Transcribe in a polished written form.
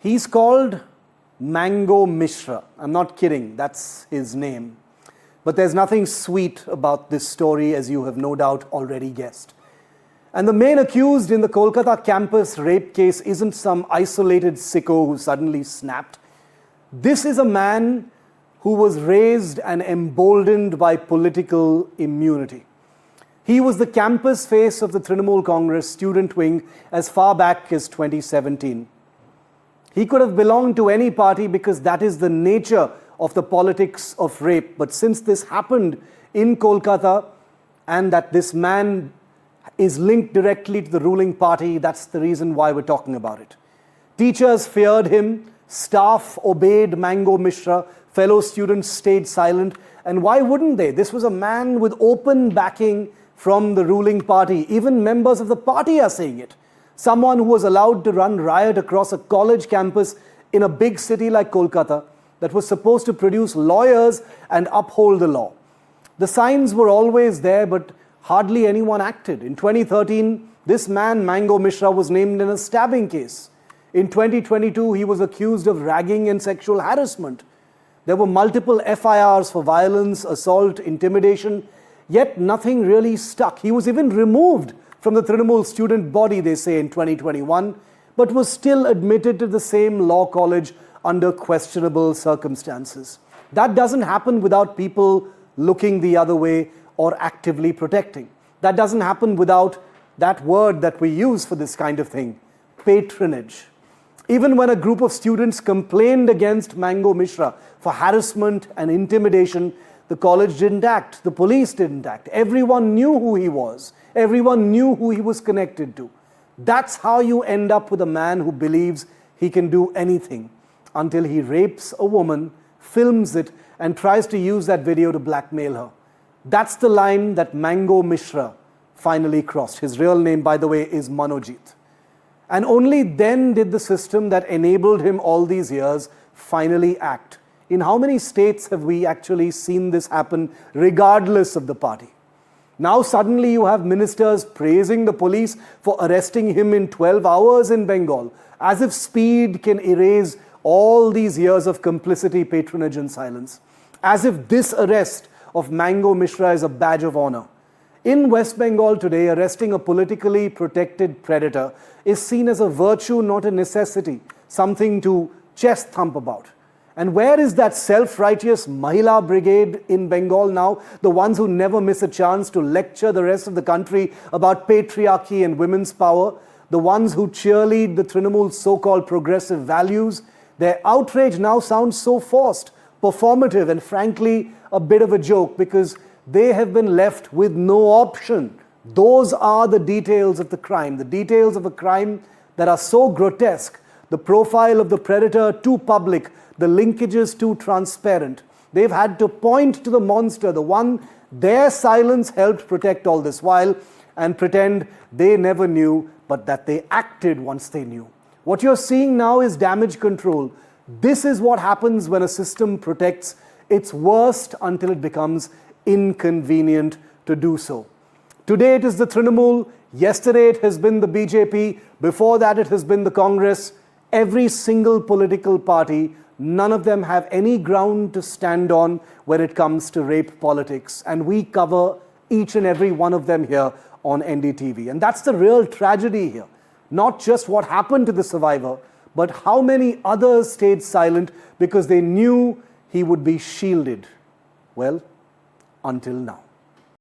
He's called Mango Mishra. I'm not kidding, that's his name. But there's nothing sweet about this story, as you have no doubt already guessed. And the main accused in the Kolkata campus rape case isn't some isolated sicko who suddenly snapped. This is a man who was raised and emboldened by political immunity. He was the campus face of the Trinamool Congress student wing as far back as 2017. He could have belonged to any party because that is the nature of the politics of rape. But since this happened in Kolkata and that this man is linked directly to the ruling party, that's the reason why we're talking about it. Teachers feared him, staff obeyed Mango Mishra, fellow students stayed silent. And why wouldn't they? This was a man with open backing from the ruling party. Even members of the party are saying it. Someone who was allowed to run riot across a college campus in a big city like Kolkata that was supposed to produce lawyers and uphold the law. The signs were always there, but hardly anyone acted. In 2013, this man, Mango Mishra, was named in a stabbing case. In 2022, he was accused of ragging and sexual harassment. There were multiple FIRs for violence, assault, intimidation, yet nothing really stuck. He was even removed from the Trinamool student body, they say, in 2021, but was still admitted to the same law college under questionable circumstances. That doesn't happen without people looking the other way or actively protecting. That doesn't happen without that word that we use for this kind of thing, patronage. Even when a group of students complained against Mango Mishra for harassment and intimidation, the college didn't act, the police didn't act. Everyone knew who he was. Everyone knew who he was connected to. That's how you end up with a man who believes he can do anything until he rapes a woman, films it, and tries to use that video to blackmail her. That's the line that Mango Mishra finally crossed. His real name, by the way, is Monojit. And only then did the system that enabled him all these years finally act. In how many states have we actually seen this happen regardless of the party? Now suddenly you have ministers praising the police for arresting him in 12 hours in Bengal, as if speed can erase all these years of complicity, patronage and silence. As if this arrest of Mango Mishra is a badge of honor. In West Bengal today, arresting a politically protected predator is seen as a virtue, not a necessity, something to chest thump about. And where is that self-righteous Mahila brigade in Bengal now? The ones who never miss a chance to lecture the rest of the country about patriarchy and women's power? The ones who cheerlead the Trinamool's so-called progressive values? Their outrage now sounds so forced, performative, and frankly, a bit of a joke because they have been left with no option. Those are the details of the crime, the details of a crime that are so grotesque, the profile of the predator too public, the linkages too transparent. They've had to point to the monster, the one their silence helped protect all this while, and pretend they never knew, but that they acted once they knew. What you're seeing now is damage control. This is what happens when a system protects its worst until it becomes inconvenient to do so. Today it is the Trinamool, yesterday it has been the BJP, before that it has been the Congress. Every single political party, none of them have any ground to stand on when it comes to rape politics. And we cover each and every one of them here on NDTV. And that's the real tragedy here. Not just what happened to the survivor, but how many others stayed silent because they knew he would be shielded. Well, until now.